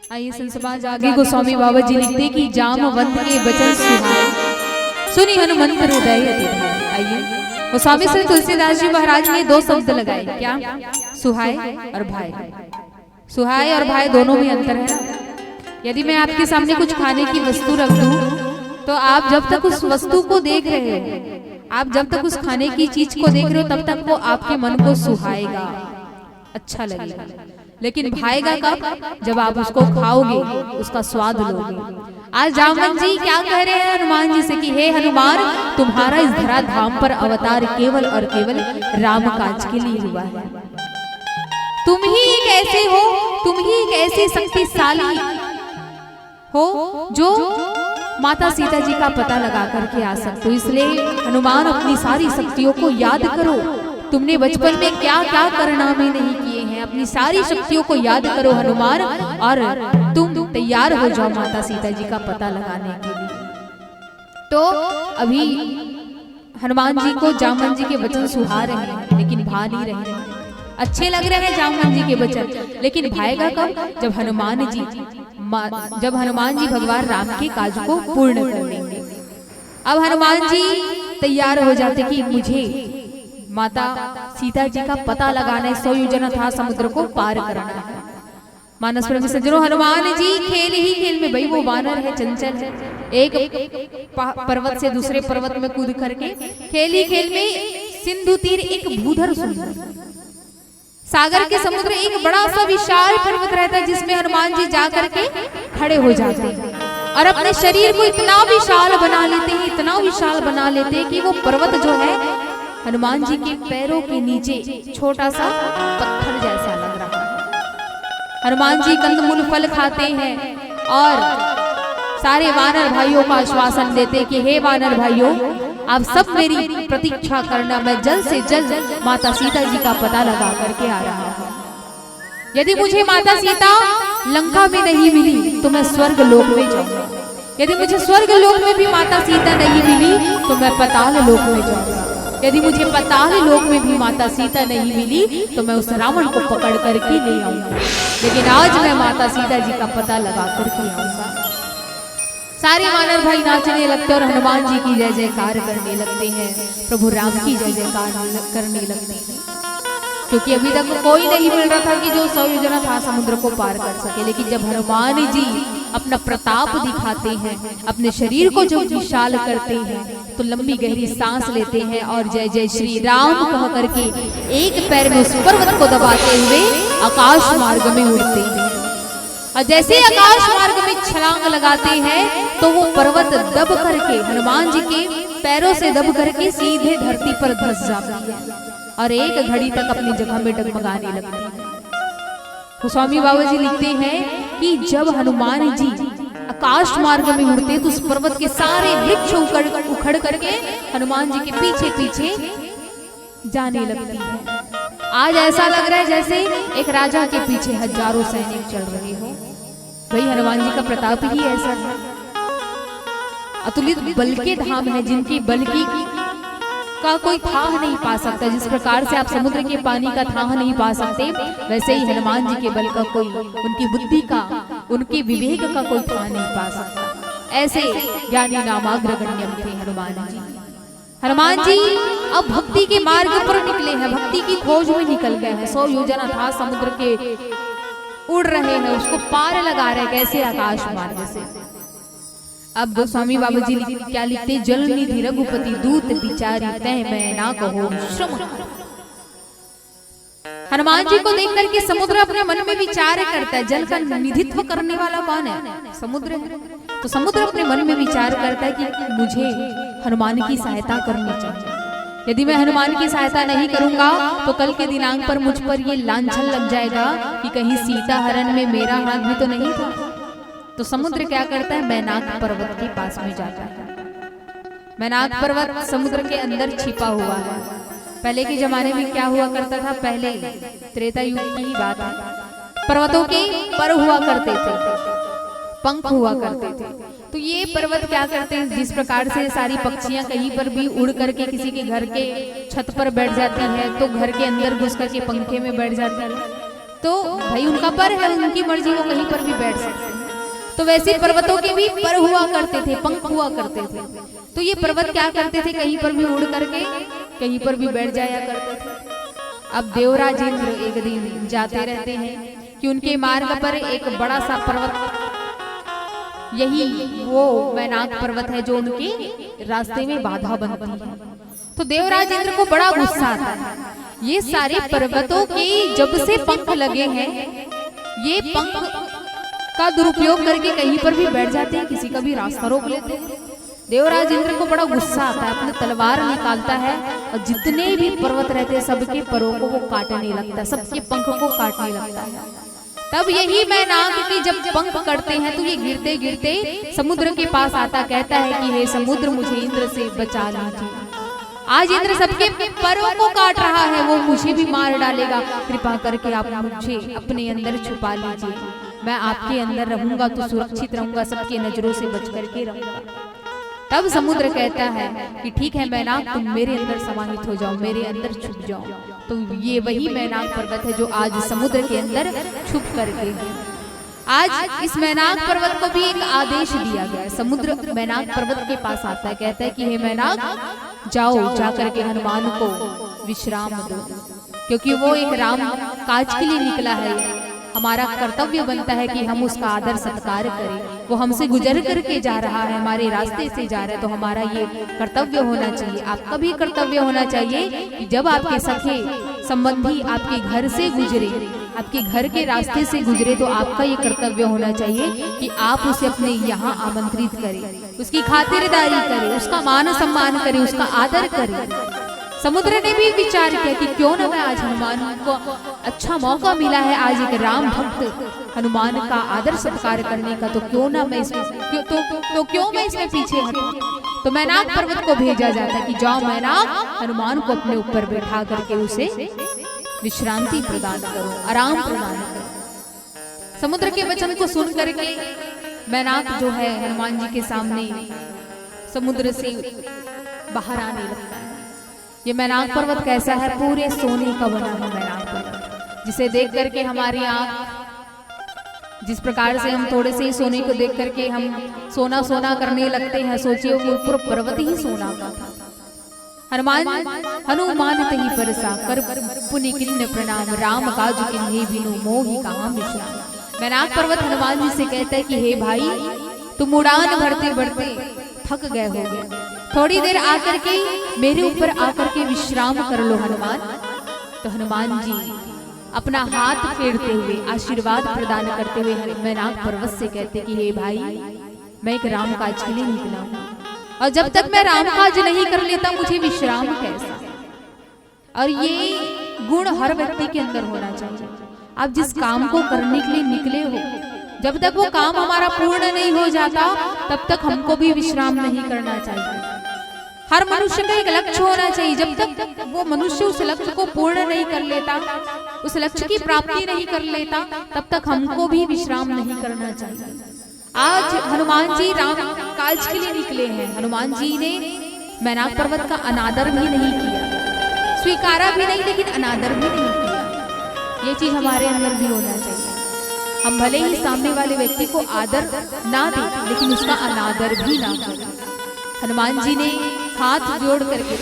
आइए संत समाज आगे गोस्वामी बाबा जी लिखते कि जामवंत के बचन सुहाए सुनी हनुमंत हृदय अतिधाय। आइए गोस्वामी श्री तुलसीदास जी महाराज ने दो शब्द लगाए, क्या? सुहाए और भाई। सुहाए और भाई दोनों में अंतर है। यदि मैं आपके सामने कुछ खाने की वस्तु रख दूं तो आप जब तक उस वस्तु को देख रहे हो, आप जब तक उस खाने की चीज को देख रहे हो तब तक वो आपके मन को सुहाएगा, अच्छा लगेगा। लेकिन भाएगा कब? जब आप उसको खाओगे, उसका स्वाद लोगे। आज जामवंत जी क्या कह रहे हैं हनुमान जी से कि हे हनुमान, तुम्हारा इस धरा धाम पर अवतार केवल और केवल राम काज के लिए हुआ है। तुम ही एक ऐसे हो, तुम ही एक ऐसे शक्तिशाली हो जो माता सीता जी का पता लगा करके आ सकते हो। इसलिए हनुमान अपनी सारी शक्तियों को याद करो। तुमने बचपन में क्या क्या कारनामे नहीं किए हैं, अपनी सारी शक्तियों को याद करो हनुमान, और तुम तैयार हो जाओ माता सीता जी का पता लगाने के लिए। तो अभी हनुमान जी को जामवंत जी के वचन सुहा रहे हैं, लेकिन भा नहीं रहे हैं। अच्छे लग रहे हैं जामवंत जी के वचन, लेकिन भाएगा कब? जब हनुमान जी भगवान राम के काज को पूर्ण कर लेंगे। अब हनुमान जी तैयार हो जाते कि मुझे माता सीता जी का पता लगाना है, 100 योजना था समुद्र को पार कराना है। मानस में सज्जनों, हनुमान जी खेल ही खेल में, भाई वो वानर है, चंचल है, एक पर्वत से दूसरे पर्वत में कूद करके खेल ही खेल में सिंधु तीर एक भूधर सुंदर सागर के समुद्र एक बड़ा सा विशाल पर्वत रहता है जिसमें हनुमान जी जा करके खड़े हो जाते हैं और अपने शरीर को इतना विशाल बना लेते हैं, इतना विशाल बना लेते हैं कि वो पर्वत जो है हनुमान जी के पैरों के नीचे छोटा सा पत्थर जैसा लग रहा है। हनुमान जी कंदमूल फल खाते हैं और सारे वानर भाइयों को आश्वासन देते कि हे वानर भाइयों, आप सब मेरी प्रतीक्षा करना, मैं जल्द से जल्द माता सीता जी का पता लगा करके आ रहा हूँ। यदि मुझे माता सीता लंका में नहीं मिली तो मैं स्वर्ग लोक में जाऊंगा, यदि मुझे स्वर्ग लोक में भी माता सीता नहीं मिली तो मैं पाताल लोक में जाऊंगा, यदि मुझे पाताल लोक में भी माता सीता नहीं मिली तो मैं उस रावण को पकड़ करके ले आऊंगा। लेकिन आज मैं माता सीता जी का पता लगा करके आऊंगा। सारे वानर भाई नाचने लगते और हनुमान जी की जय जयकार करने लगते हैं, प्रभु राम की जय जयकार करने लगते हैं, क्योंकि अभी तक कोई नहीं मिल रहा था कि जो 100 योजना था समुद्र को पार कर सके। लेकिन जब हनुमान जी अपना प्रताप दिखाते हैं, अपने शरीर को जब विशाल करते हैं, तो लंबी गहरी सांस लेते हैं और जय जय श्री राम कह करके एक पैर में उस पर्वत को दबाते हुए आकाश मार्ग में उड़ते हैं। और जैसे आकाश मार्ग में छलांग लगाते हैं तो वो पर्वत दब करके हनुमान जी के पैरों से दब करके सीधे धरती पर धंस जाती है और एक घड़ी तक अपनी जगह में डगमगाने लगती है। गोस्वामी बाबा जी लिखते हैं कि जब हनुमान जी आकाश मार्ग में उड़ते तो उस पर्वत के सारे वृक्ष उखड़ करके हनुमान जी के पीछे पीछे जाने लगती है। आज ऐसा लग रहा है जैसे एक राजा के पीछे हजारों सैनिक चल रहे हो। भाई हनुमान जी का प्रताप ही ऐसा है, अतुलित बल के धाम है जिनकी बल की का कोई थाह नहीं पा सकता। जिस प्रकार से आप समुद्र के पानी का थाह नहीं पा सकते, वैसे ही हनुमान जी के बल का कोई, उनकी बुद्धि का, उनके विवेक का कोई थाह नहीं पा सकता। ऐसे ज्ञानी नामाग्र गण्यम थे हनुमान जी। हनुमान जी अब भक्ति के मार्ग पर निकले हैं, भक्ति की खोज में निकल गए हैं। 100 योजना था समुद्र के उड़ रहे हैं, उसको पार लगा रहे हैं, कैसे? आकाश मार्ग से। अब गोस्वामी बाबा जी क्या लिखते? जल निधि रघुपति दूत बिचारी तय मैं ना कहो श्रम। हनुमान जी को देख करके समुद्र अपने मन में विचार करता है। जल का निधित्व करने वाला कौन है? समुद्र है। तो समुद्र अपने मन में विचार करता है कि मुझे हनुमान की सहायता करनी चाहिए। यदि मैं हनुमान की सहायता नहीं करूंगा तो कल के दिनांक पर मुझ पर ये लांछन लग जाएगा कि कहीं सीता हरण में मेरा हाथ भी तो नहीं था। तो समुद्र क्या करता है? मैनाक पर्वत के पास में जाता है। मैनाक पर्वत समुद्र के अंदर छिपा हुआ है। पहले के जमाने में क्या हुआ करता था? पहले त्रेता युग की ही बात है, पर्वतों के पर हुआ करते थे, पंख हुआ करते थे। तो ये पर्वत क्या करते हैं? जिस प्रकार से सारी पक्षियां कहीं पर भी उड़ करके किसी के घर के छत पर बैठ जाती है तो घर के अंदर घुस करके पंखे में बैठ जाती है, तो भाई उनका पर है, उनकी मर्जी, वो कहीं पर भी बैठ सकते हैं। तो वैसे पर्वतों के भी पर हुआ करते थे, पंख हुआ करते थे। तो ये पर्वत क्या करते थे, कहीं पर भी उड़ करके कहीं पर भी बैठ जाया करते थे। अब देवराज इंद्र एक दिन जाते रहते हैं कि उनके मार्ग पर एक बड़ा सा पर्वत, यही वो मैनाक पर्वत है जो उनके रास्ते में बाधा बनती है। तो देवराज इंद्र को बड़ा गुस्सा आता है, ये सारे पर्वतों के जब से पंख लगे हैं, ये पंख का दुरुपयोग करके कहीं पर भी बैठ जाते हैं, किसी का भी रास्ता रोक लेते हैं। देवराज इंद्र को बड़ा गुस्सा आता है, अपने तलवार निकालता है और जितने भी पर्वत रहते हैं सबके परों को वो काटने लगता है, सबके पंख को काटने लगता है। तब यही मैनाक की जब पंख करते हैं तो ये गिरते गिरते समुद्र के पास आता, कहता है कि हे समुद्र, मुझे इंद्र से बचा लीजिए। आज इंद्र सबके परों को काट रहा है, वो मुझे भी मार डालेगा, कृपा करके आप मुझे अपने अंदर छुपा लीजिए, मैं आपके अंदर रहूंगा तो सुरक्षित रहूंगा, सबकी नजरों से बच करके रहूंगा। तब समुद्र कहता है कि ठीक है मैनाक, तुम मेरे अंदर समाहित हो जाओ, मेरे अंदर छुप जाओ। तो ये वही मैनाक पर्वत है जो आज समुद्र के अंदर छुप करके है। आज इस मैनाक पर्वत को भी एक आदेश दिया गया है। समुद्र मैनाक पर्वत के पास आता है, कहता है कि हे मैनाक, जाओ, जाकर के हनुमान को विश्राम दो, क्योंकि वो एक राम काज के लिए निकला है। हमारा कर्तव्य बनता है कि हम उसका आदर सत्कार करें। वो हमसे गुजर करके जा रहा है, हमारे रास्ते से जा रहा है, तो हमारा ये कर्तव्य होना चाहिए। आपका भी कर्तव्य होना चाहिए कि जब आपके सखे संबंधी आपके घर से गुजरे, आपके घर के रास्ते से गुजरे, तो आपका ये कर्तव्य होना चाहिए कि आप उसे अपने यहाँ आमंत्रित करें, उसकी खातिरदारी करें, उसका मान सम्मान करें, उसका आदर करें। समुद्र ने भी विचार किया कि क्यों ना मैं आज हनुमान को अच्छा मौका मिला है, आज एक राम भक्त हनुमान का आदर सत्कार करने का, तो क्यों ना मैं क्यों मैं इसमें पीछे हटूं। तो मैनाक पर्वत को भेजा जाता है कि जाओ मैनाक, हनुमान को अपने ऊपर बैठा करके उसे विश्रांति प्रदान करो, आराम प्रदान करो। समुद्र के वचन को सुन करके मैनाक जो है हनुमान जी के सामने समुद्र से बाहर आने लगता है। ये मैनाक पर्वत कैसा है, पूरे सोने का बना है मैनाक पर्वत, जिसे देख करके हमारी आंख, जिस प्रकार से हम थोड़े से ही सोने को देख करके हम सोना सोना करने लगते हैं, सोचिए वो ऊपर पर्वत ही सोना का था। हनुमान तही परसा कर पुनि किन्न प्रणाम, राम काज किन्हीं बिनु मोहि कहां विश्राम। मैनाक पर्वत हनुमान जी से कहता है कि हे भाई, तुम उड़ान भरते भरते थक गए होगे, थोड़ी देर आकर के मेरे ऊपर आकर के विश्राम कर लो हनुमान। तो हनुमान जी अपना हाथ फेरते हुए आशीर्वाद प्रदान करते हुए मैनाक पर्वत से कहते कि हे भाई, मैं एक राम काज के लिए निकला हूँ, और जब तक मैं राम काज नहीं कर लेता मुझे विश्राम कैसा। और ये गुण हर व्यक्ति के अंदर होना चाहिए। आप जिस काम को करने के लिए निकले हो, जब तक वो काम हमारा पूर्ण नहीं हो जाता तब तक हमको भी विश्राम नहीं करना चाहिए। हर मनुष्य का एक लक्ष्य होना चाहिए, जब तक वो मनुष्य उस लक्ष्य को पूर्ण नहीं कर लेता, उस लक्ष्य की प्राप्ति नहीं कर लेता, तब तक हमको भी विश्राम नहीं करना चाहिए। आज हनुमान जी राम काज के लिए निकले हैं। हनुमान जी ने मैनाक पर्वत का अनादर भी नहीं किया, स्वीकारा भी नहीं, लेकिन अनादर भी नहीं किया। ये चीज हमारे अंदर भी होना चाहिए। हम भले ही सामने वाले व्यक्ति को आदर ना दें, लेकिन उसका अनादर भी ना करें। हनुमान जी ने हाथ जोड़ करके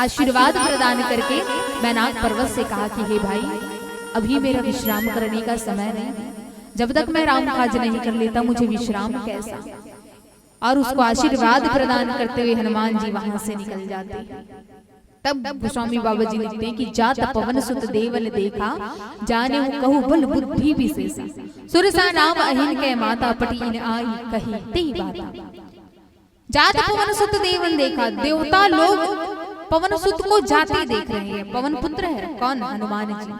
आशीर्वाद प्रदान करके मैनाक पर्वत से कहा कि हे भाई, अभी मेरा विश्राम करने का समय नहीं, जब तक मैं राम काज नहीं कर लेता मुझे विश्राम कैसा। और उसको आशीर्वाद प्रदान करते हुए हनुमान जी वहां से निकल जाते। तब गोस्वामी बाबा जी लिखते हैं कि जात पवन सुत देवल देखा, जाने कहू बल बुद्धि विशेषा, सुरसा नाम अहिन के माता पटी इन आई कही तेई बाता। जात पवन सुत देवन देखा, देवता लोग पवन सुत को जाते देख रहे हैं। पवन पुत्र है कौन? हनुमान जी।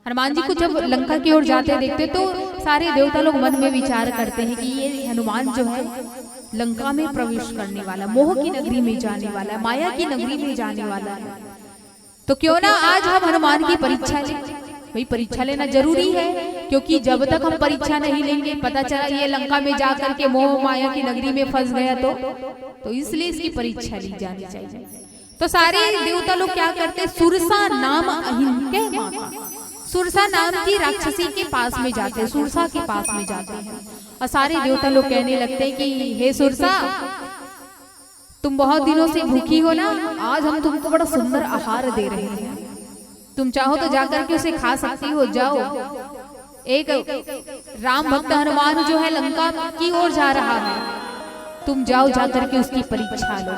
हनुमान जी को जब लंका की ओर जाते देखते तो सारे देवता लोग मन में विचार करते हैं कि ये हनुमान जो है लंका में प्रवेश करने वाला, मोह की नगरी में जाने वाला है, माया की नगरी में जाने वाला है। तो क्यों ना आज हम हनुमान की परीक्षा लें। भाई परीक्षा लेना जरूरी है, क्योंकि जब तक हम परीक्षा नहीं लेंगे, पता चला ये लंका में जाकर के मोह माया की नगरी में फंस गया तो इसलिए इसकी परीक्षा ली जानी चाहिए। तो सारे देवता लोग क्या करते, सुरसा नाम अहिन के माता, सुरसा नाम की राक्षसी के पास में जाते हैं, सुरसा के पास में जाते हैं और सारे देवता लोग कहने लगते हैं कि हे सुरसा, तुम बहुत दिनों से भूखी हो ना, आज हम तुमको बड़ा सुंदर आहार दे रहे हैं, तुम चाहो तो जाकर के उसे खा सकती हो, जाओ। एक राम भक्त हनुमान जो है लंका की ओर जा रहा है, तुम जाओ जाकर के उसकी परीक्षा लो,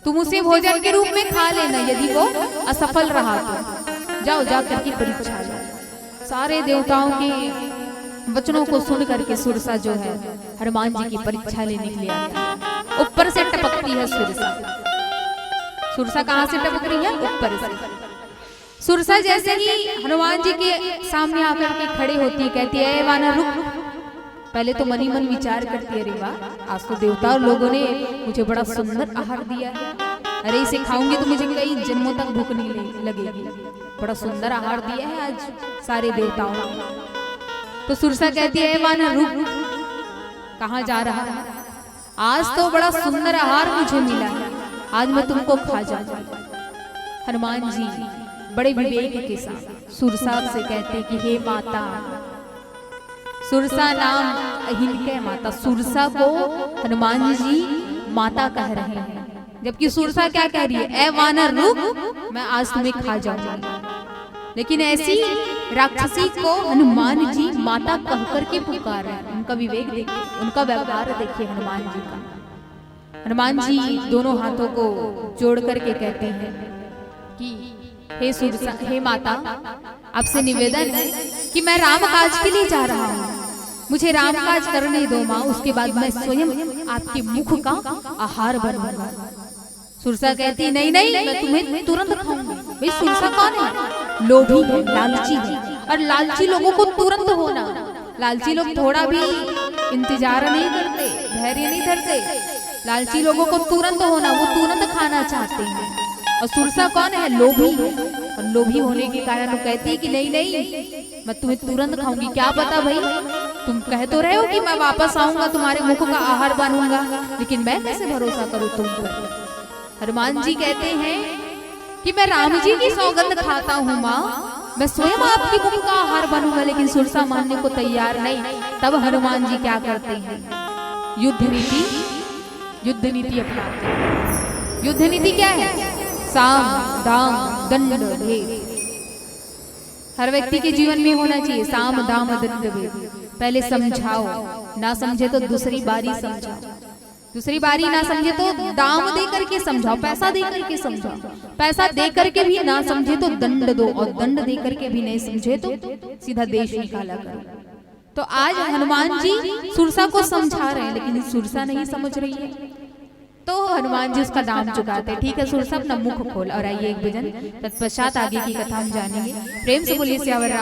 तुम उसे भोजन के रूप में खा लेना, यदि वो असफल रहा तो जाओ जाकर के परीक्षा लो। सारे देवताओं के वचनों को सुन करके सुरसा जो है हनुमान जी की परीक्षा लेने के लिए आती है। ऊपर से टपकती है सुरसा। सुरसा कहाँ से टपक रही है? ऊपर से। सुरसा जैसे ही हनुमान जी के सामने आकर के खड़े होती है, कहती है वानर रुक। पहले तो मनी मन विचार करती है, अरे वाह, आज तो देवता और लोगों ने मुझे बड़ा सुंदर आहार दिया है, अरे इसे खाऊंगी तो मुझे कई जन्मों तक भूख नहीं लगेगी, बड़ा सुंदर आहार दिया है आज सारे देवताओं ने। तो सुरसा कहती है वानर रुक, कहाँ जा रहा है? आज तो बड़ा सुंदर आहार मुझे मिला है, आज मैं तुमको खा जाऊंगा। हनुमान जी बड़े विवेक के साथ सुरसा से कहते कि हे माता, सुरसा नाम अहिल्य माता, सुरसा को हनुमान जी माता कह रहे हैं, जबकि सुरसा क्या कह रही है? ए वानर रुक, मैं आज तुम्हें खा जाऊंगी। लेकिन ऐसी राक्षसी को हनुमान जी माता कह करके पुकार रहे हैं। उनका विवेक देखिए, उनका व्यवहार देखिए हनुमान जी का। हनुमान जी दोनों हाथों को जोड़ करके कहते हैं कि हे सुरसा, हे माता, आपसे निवेदन है कि मैं राम काज के लिए जा रहा हूँ, मुझे राम काज करने दो माँ, उसके बाद मैं स्वयं आपके मुख का आहार बनूंगा। सुरसा कहती नहीं नहीं, मैं तुम्हें तुरंत खाऊंगी। भाई सुरसा कौन है? लोभी है, लालची है, और लालची लोगों को तुरंत होना, लालची लोग थोड़ा भी इंतजार नहीं करते, धैर्य नहीं धरते, लालची लोगों को तुरंत होना, वो तुरंत खाना चाहते हैं। और सुरसा कौन है? लोभी है, और लोभी होने के कारण वो कहती है कि नहीं नहीं, मैं तुम्हें तुरंत खाऊंगी। क्या पता भाई, तुम कह तो रहे हो कि मैं वापस आऊंगा, तुम्हारे मुख का आहार बनूंगा, लेकिन मैं कैसे भरोसा करूं तुम पर? हनुमान जी कहते हैं कि मैं राम जी की सौगंध खाता हूँ माँ, मैं स्वयं आपकी मुख का आहार बनूंगा। लेकिन सुरसा मानने को तैयार नहीं। तब हनुमान जी क्या करते हैं? युद्ध नीति अपनाते हैं। युद्ध नीति क्या है? साम दाम दंड भेद। हर व्यक्ति के जीवन में होना चाहिए साम दाम दंड भेद। पहले समझाओ, ना समझे तो दूसरी बारी समझाओ, दूसरी बारी ना समझे तो दाम दे करके समझाओ, पैसा दे करके समझाओ, पैसा दे करके भी ना समझे तो दंड दो, और दंड दे करके भी नहीं समझे तो सीधा देश निकाला करो। तो आज हनुमान जी सुरसा को समझा रहे हैं, लेकिन सुरसा नहीं समझ रही है, तो हनुमान जी उसका दाम चुकाते हैं। ठीक है सुरसा, अपना मुख खोल और आइए एक भजन, तत्पश्चात आगे की कथा हम जानेंगे। प्रेम से बोलिए सियावर राम।